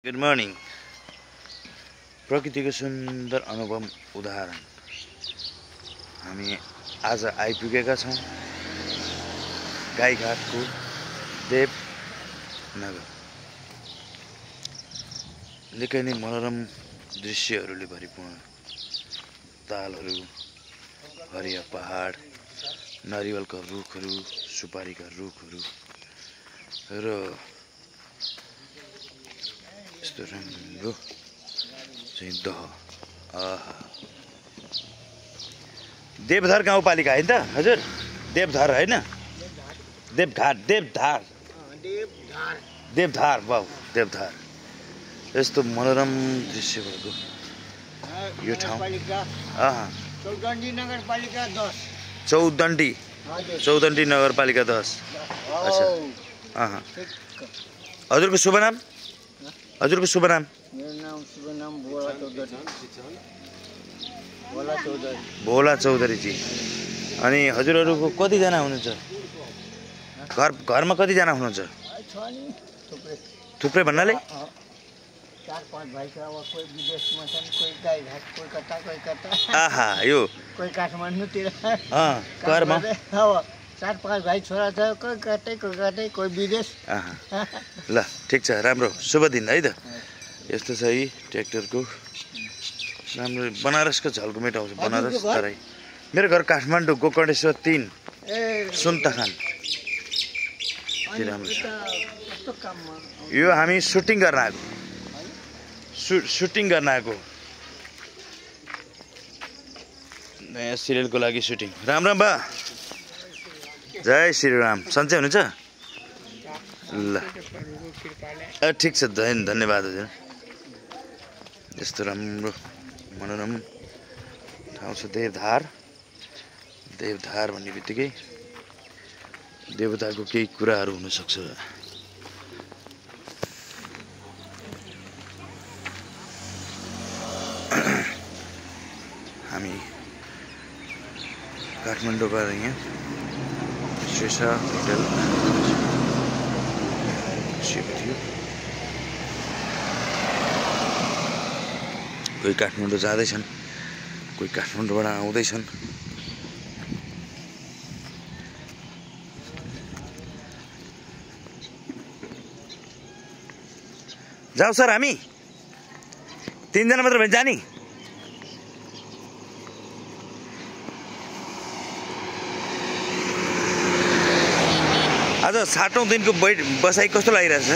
Good morning. प्रकृतिको सुन्दर अनुभव उदाहरण हामी आज आइपुगेका छौँ गाईघाटको देवनगर। निकै नै मनोरम दृश्यहरूले भरिपूर्ण, तालहरू, हरिया पहाड, नरिवलका रुखहरू, सुपारीका रुखहरू र यस्तो राम्रो चाहिँ दह। देवधार गाउँपालिका होइन त हजुर? देवधार होइन, देवघाट, देवधार, देवधार बाउ, देवधार। यस्तो मनोरम दृश्य भएको यो ठाउँ चौदण्डी नगरपालिका 10। अच्छा, हजुरको शुभ नाम? हजुरको शुभ नाम? मेरो नाम शुभ नाम भोला चौधरीजी। अनि हजुरहरूको कतिजना हुनुहुन्छ? घरमा कतिजना हुनुहुन्छ? थुप्रै भन्नाले? 4-5 भाइ छ। अब कोही विदेशमा छन्, कोही गाईघाट, कोही कता, कोही कता। आहा, यो कोही काठमाडौँतिर। घरमा अब 4-5 भाइ छोरा छ, कोही कतै, कोही विदेश। ल ठिक छ, राम्रो शुभ दिन है त। यस्तो छ यी ट्र्याक्टरको राम्रो बनारसको झल्को मेटाउँछ। बनारस तराई। मेरो घर काठमाडौँ, गोकर्णेश्वर 3, सुन्तखान। राम्रो छ। यो हामी सुटिङ गर्न आएको, सुटिङ गर्न आएको नयाँ सिरियलको लागि सुटिङ। राम राम बा, जय श्रीराम। सन्चै हुनुहुन्छ? ल ठिक छ, धन्यवाद हजुर। यस्तो राम्रो मनोरम ठाउँ छ देवधार। देवधार भन्ने बित्तिकै देवताको केही कुराहरू हुनसक्छ। हामी काठमाडौँबाट यहाँ शेषा होटल थियो। कोही काठमाडौँ जाँदैछन्, कोही काठमाडौँबाट आउँदैछन्। जाऊ सर, हामी 3 जना मात्र जाने। आज 7औं दिनको बसाइ कस्तो लागिरहेछ?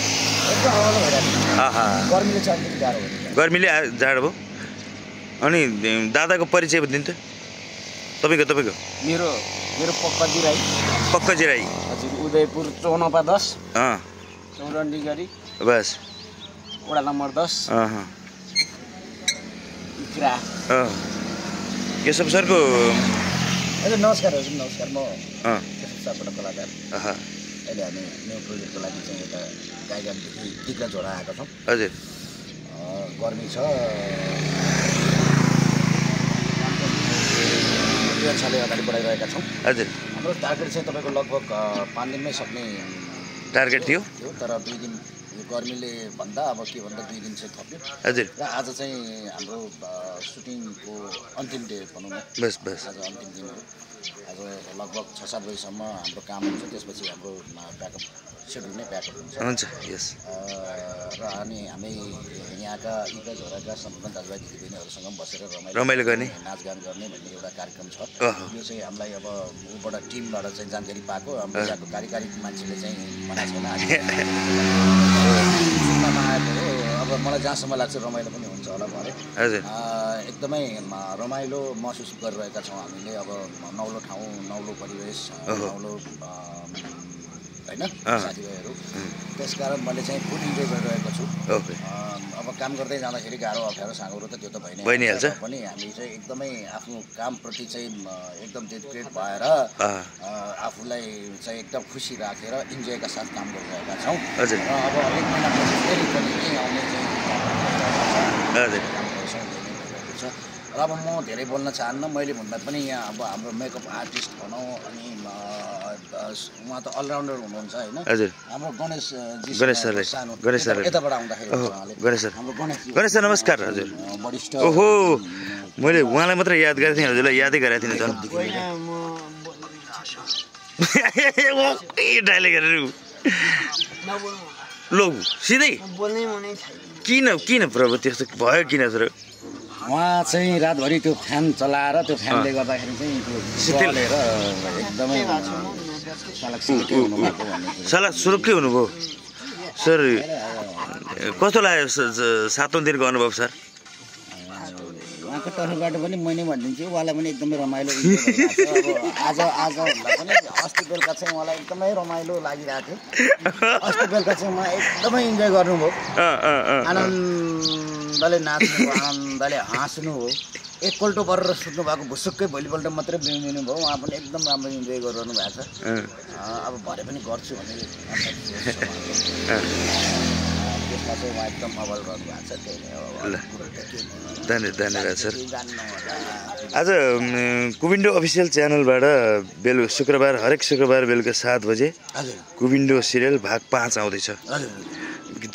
गर्मीले जाडो भयो। अनि दादाको परिचय दिनु त। तपाईँको? मेरो पक्काजी राई। पक्काजी राई हजुर, उदयपुर 54 चौरण्डी गरी बस वडा नम्बर 10 इक्रा। केशव सरको हजुर नमस्कार। हजुर नमस्कार, म केशव सरबाट कलाकार। अहिले हामी न्यू प्रोजेक्टको लागि चाहिँ एउटा गाईघाटदेखि टिक्रा झोडा आएका छौँ। हजुर, गर्मी छ, साले अगाडि बढाइरहेका छौँ। हजुर, हाम्रो टार्गेट चाहिँ तपाईँको लगभग 5 दिनमै सक्ने टार्गेट थियो, तर 2 दिन यो गर्मीले भन्दा अब के भन्दा 2 दिन चाहिँ थप्यो। हजुर। र आज चाहिँ हाम्रो सुटिङको अन्तिम डे भनौँ न। बस आज अन्तिम दिन हो। आज लगभग 6-7 बजीसम्म हाम्रो काम हुन्छ, त्यसपछि हाम्रो ब्याकअप सेड्युल नै ब्याकअप हुन्छ। यस। र अनि हामी यहाँका इका झोराका सम्पूर्ण दाजुभाइ दिदीबहिनीहरूसँग बसेर रमाइलो गर्ने, नाचगान गर्ने भन्ने एउटा कार्यक्रम छ। यो चाहिँ हामीलाई अब ऊबाट टिमबाट चाहिँ जानकारी पाएको। हाम्रो यहाँको कार्यकारी मान्छेले चाहिँ भनेको छैन, सुन्नमा आएको हो। अब मलाई जहाँसम्म लाग्छ रमाइलो पनि हुन्छ होला भने। एकदमै रमाइलो महसुस गरिरहेका छौँ हामीले। अब नौलो ठाउँ, नौलो परिवेश, नौलो होइन साथीभाइहरू। त्यसकारण मैले चाहिँ फुल इन्जोय गरिरहेको छु। अब काम गर्दै जाँदाखेरि गाह्रो अप्ठ्यारो साँगुरो त त्यो त भइ नै हाल्छ पनि। हामी चाहिँ एकदमै आफ्नो कामप्रति चाहिँ एकदम डेडिकेट भएर आफूलाई चाहिँ एकदम खुसी राखेर इन्जोयका साथ काम गरिरहेका छौँ। र अब 1 महिनापछि फेरि पनि आउने चाहिँ छ। र अब म धेरै बोल्न चाहन्न। मैले भन्दा पनि यहाँ अब हाम्रो मेकअप आर्टिस्ट भनौँ, अनि उहाँ त अलराउन्डर हुनुहुन्छ होइन हजुर हाम्रो गणेश सरले गणेश सरले यताबाट आउँदाखेरि उहाँले गणेश सर हाम्रो गणेश गणेश सर नमस्कार हजुर वरिष्ठ ओहो मैले उहाँलाई मात्रै याद गरेको थिएँ हजुरलाई यादै गरेको थिइनँ झन् डाइलेगहरू लो सिधै किन प्रभु त्यस्तो भयो किन सर उहाँ चाहिँ रातभरि त्यो फ्यान चलाएर त्यो फ्यानले गर्दाखेरि चाहिँ त्यो चलेर एकदमै साला सुरक्षित हुनुभयो सर कस्तो लाग्यो सातौँ दिनको अनुभव सर उहाँको तर्फबाट पनि मैले भनिदिन्छु उहाँलाई पनि एकदमै रमाइलो अब आज भन्दा पनि अस्ति बेलुका चाहिँ उहाँलाई एकदमै रमाइलो लागिरहेको थियो अस्ति बेलुका चाहिँ उहाँ एकदमै इन्जोय गर्नुभयो आनन्दले नाच्नुभयो आनन्दले हाँस्नुभयो एकपल्ट गरेर सुत्नु भएको भुसुक्कै भोलिपल्ट मात्रै बिउनु भयो उहाँ पनि एकदम राम्रो इन्जोय गरिरहनु भएको छ अब भरे पनि गर्छु भन्ने त्यसमा चाहिँ उहाँ एकदम अबल गर्नुभएको छ त्यही धन्यवाद सर आज कुविन्डो अफिसियल च्यानलबाट शुक्रबार हरेक शुक्रबार बेलुका 7 बजे कुविन्डो सिरियल भाग 5 आउँदैछ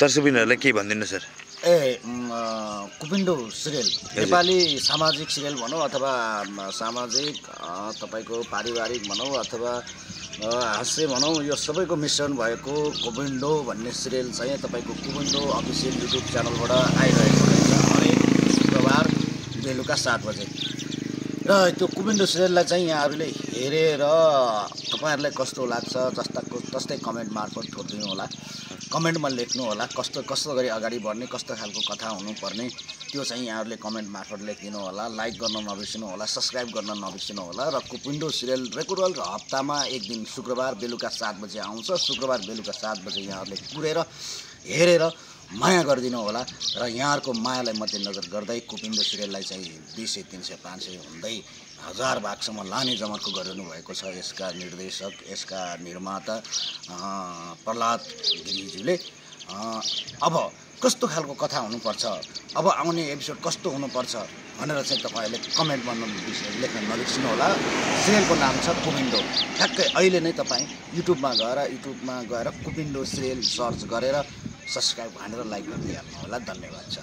दर्शकबिनहरूलाई के भनिदिनु सर कुविन्डो सिरियल नेपाली सामाजिक सिरियल भनौँ अथवा सामाजिक तपाईँको पारिवारिक भनौँ अथवा हास्य भनौँ यो सबैको मिश्रण भएको कुविन्डो भन्ने सिरियल चाहिँ तपाईँको कुविन्डो अफिसियल युट्युब च्यानलबाट आइरहेको रहेछ हरेक शुक्रबार बेलुका 7 बजे र त्यो कुविन्डो सिरियललाई चाहिँ यहाँहरूले हेरेर तपाईँहरूलाई कस्तो लाग्छ जस्तै कमेन्ट मार्फत छोडिदिनु होला कमेन्टमा लेख्नु होला कस्तो गरी अगाडि बढ्ने कस्तो खालको कथा हुनुपर्ने त्यो चाहिँ यहाँहरूले कमेन्ट मार्फत लेखिदिनु होला लाइक गर्न नबिर्सिनु होला सब्सक्राइब गर्न नबिर्सिनु होला र कुविन्डो सिरियल रेगुलर हप्तामा एक दिन शुक्रबार बेलुका 7 बजे आउँछ शुक्रबार बेलुका 7 बजे यहाँहरूले कुरेर हेरेर माया गरिदिनु होला र यहाँहरूको मायालाई मध्यनजर गर्दै कुविन्डो सिरियललाई चाहिँ 200 300 500 हुँदै 1000 भागसम्म लाने जमर्को गरिरहनु भएको छ यसका निर्देशक यसका निर्माता प्रहलाद गिरीज्यूले अब कस्तो खालको कथा हुनुपर्छ अब आउने एपिसोड कस्तो हुनुपर्छ भनेर चाहिँ तपाईँहरूले कमेन्टमा लेख्न नबिर्सिनु होला सिरियलको नाम छ कुविन्डो ठ्याक्कै अहिले नै तपाईँ युट्युबमा गएर कुविन्डो सिरियल सर्च गरेर सब्सक्राइब भनेर लाइक गरिदिइहाल्नु होला धन्यवाद छ